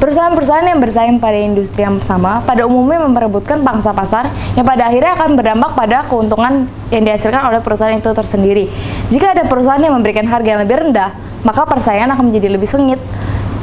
Perusahaan-perusahaan yang bersaing pada industri yang sama pada umumnya memperebutkan pangsa pasar yang pada akhirnya akan berdampak pada keuntungan yang dihasilkan oleh perusahaan itu tersendiri. Jika ada perusahaan yang memberikan harga yang lebih rendah, maka persaingan akan menjadi lebih sengit.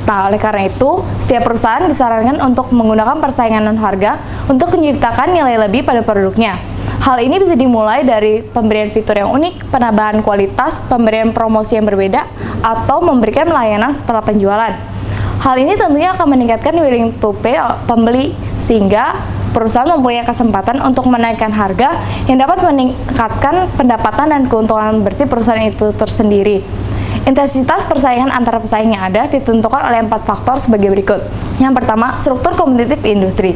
Nah, oleh karena itu, setiap perusahaan disarankan untuk menggunakan persaingan non-harga untuk menciptakan nilai lebih pada produknya. Hal ini bisa dimulai dari pemberian fitur yang unik, penambahan kualitas, pemberian promosi yang berbeda, atau memberikan layanan setelah penjualan. Hal ini tentunya akan meningkatkan willing to pay pembeli, sehingga perusahaan mempunyai kesempatan untuk menaikkan harga yang dapat meningkatkan pendapatan dan keuntungan bersih perusahaan itu tersendiri. Intensitas persaingan antara pesaing yang ada ditentukan oleh 4 faktor sebagai berikut. Yang pertama, struktur kompetitif industri.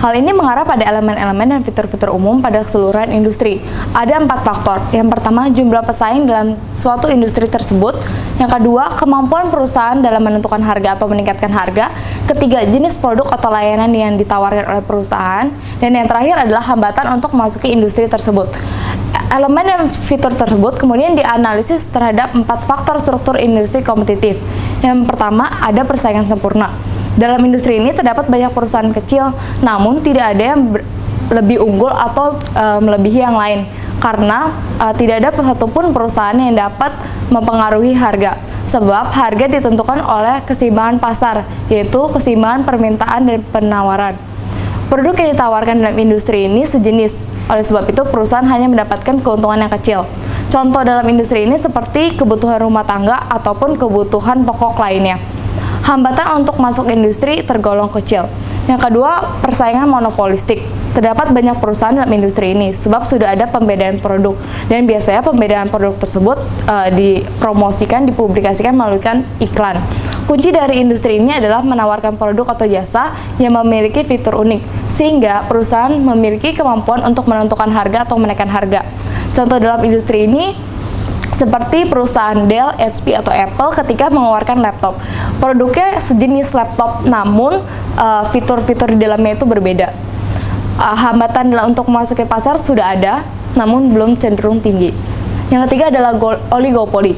Hal ini mengarah pada elemen-elemen dan fitur-fitur umum pada keseluruhan industri. Ada 4 faktor. Yang pertama, jumlah pesaing dalam suatu industri tersebut. Yang kedua, kemampuan perusahaan dalam menentukan harga atau meningkatkan harga. Ketiga, jenis produk atau layanan yang ditawarkan oleh perusahaan. Dan yang terakhir adalah hambatan untuk memasuki industri tersebut. Elemen dan fitur tersebut kemudian dianalisis terhadap 4 faktor struktur industri kompetitif. Yang pertama, ada persaingan sempurna. Dalam industri ini terdapat banyak perusahaan kecil, namun tidak ada yang lebih unggul atau melebihi yang lain, karena tidak ada satupun perusahaan yang dapat mempengaruhi harga, sebab harga ditentukan oleh keseimbangan pasar, yaitu keseimbangan permintaan dan penawaran. Produk yang ditawarkan dalam industri ini sejenis, oleh sebab itu perusahaan hanya mendapatkan keuntungan yang kecil. Contoh dalam industri ini seperti kebutuhan rumah tangga ataupun kebutuhan pokok lainnya. Hambatan untuk masuk industri tergolong kecil. Yang kedua, persaingan monopolistik. Terdapat banyak perusahaan dalam industri ini sebab sudah ada pembedaan produk, dan biasanya pembedaan produk tersebut dipromosikan, dipublikasikan melalui iklan. Kunci dari industri ini adalah menawarkan produk atau jasa yang memiliki fitur unik, sehingga perusahaan memiliki kemampuan untuk menentukan harga atau menaikkan harga. Contoh dalam industri ini seperti perusahaan Dell, HP, atau Apple ketika mengeluarkan laptop. Produknya sejenis laptop, namun fitur-fitur di dalamnya itu berbeda. Hambatan untuk memasuki pasar sudah ada, namun belum cenderung tinggi. Yang ketiga adalah oligopoli.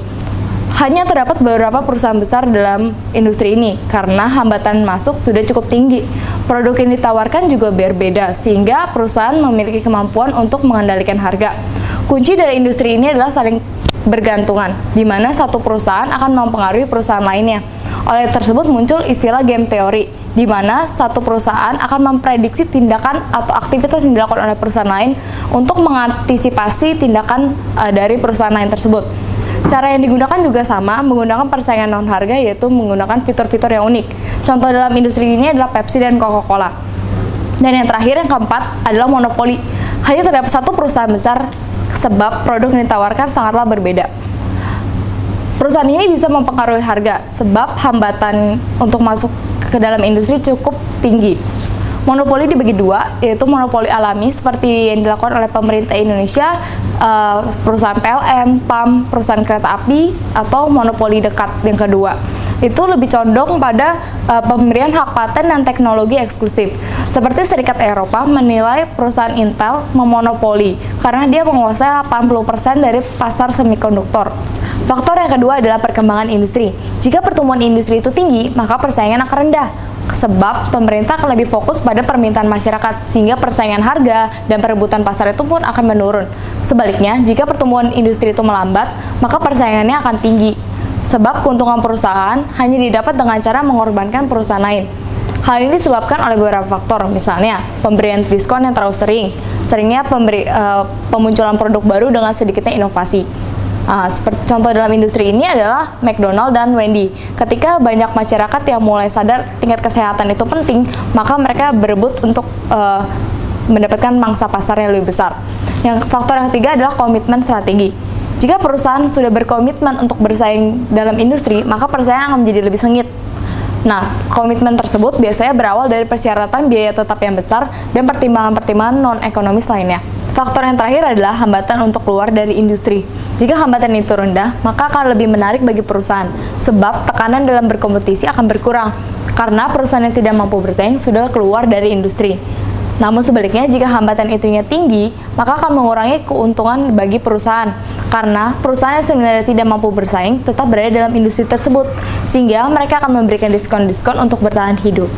Hanya terdapat beberapa perusahaan besar dalam industri ini, karena hambatan masuk sudah cukup tinggi. Produk yang ditawarkan juga berbeda, sehingga perusahaan memiliki kemampuan untuk mengendalikan harga. Kunci dari industri ini adalah saling bergantungan, di mana satu perusahaan akan mempengaruhi perusahaan lainnya. Oleh tersebut muncul istilah game teori, di mana satu perusahaan akan memprediksi tindakan atau aktivitas yang dilakukan oleh perusahaan lain untuk mengantisipasi tindakan dari perusahaan lain tersebut. Cara yang digunakan juga sama, menggunakan persaingan non-harga, yaitu menggunakan fitur-fitur yang unik. Contoh dalam industri ini adalah Pepsi dan Coca-Cola. Dan yang terakhir, yang keempat, adalah monopoli. Hanya terdapat satu perusahaan besar sebab produk yang ditawarkan sangatlah berbeda. Perusahaan ini bisa mempengaruhi harga sebab hambatan untuk masuk ke dalam industri cukup tinggi. Monopoli dibagi dua, yaitu monopoli alami seperti yang dilakukan oleh pemerintah Indonesia, perusahaan PLN, PAM, perusahaan kereta api, atau monopoli dekat yang kedua. Itu lebih condong pada pemberian hak paten dan teknologi eksklusif. Seperti Serikat Eropa menilai perusahaan Intel memonopoli karena dia menguasai 80% dari pasar semikonduktor. Faktor yang kedua adalah perkembangan industri. Jika pertumbuhan industri itu tinggi, maka persaingan akan rendah. Sebab pemerintah akan lebih fokus pada permintaan masyarakat, sehingga persaingan harga dan perebutan pasar itu pun akan menurun. Sebaliknya, jika pertumbuhan industri itu melambat, maka persaingannya akan tinggi. Sebab keuntungan perusahaan hanya didapat dengan cara mengorbankan perusahaan lain. Hal ini disebabkan oleh beberapa faktor, misalnya pemberian diskon yang terlalu seringnya pemunculan produk baru dengan sedikitnya inovasi. Seperti contoh dalam industri ini adalah McDonald dan Wendy. Ketika banyak masyarakat yang mulai sadar tingkat kesehatan itu penting, maka mereka berebut untuk mendapatkan mangsa pasar yang lebih besar. Yang faktor yang ketiga adalah komitmen strategi. Jika perusahaan sudah berkomitmen untuk bersaing dalam industri, maka persaingan akan menjadi lebih sengit. Nah, komitmen tersebut biasanya berawal dari persyaratan biaya tetap yang besar dan pertimbangan-pertimbangan non-ekonomis lainnya. Faktor yang terakhir adalah hambatan untuk keluar dari industri. Jika hambatan itu rendah, maka akan lebih menarik bagi perusahaan, sebab tekanan dalam berkompetisi akan berkurang, karena perusahaan yang tidak mampu bersaing sudah keluar dari industri. Namun sebaliknya, jika hambatan itunya tinggi, maka akan mengurangi keuntungan bagi perusahaan. Karena perusahaan yang sebenarnya tidak mampu bersaing tetap berada dalam industri tersebut, sehingga mereka akan memberikan diskon-diskon untuk bertahan hidup.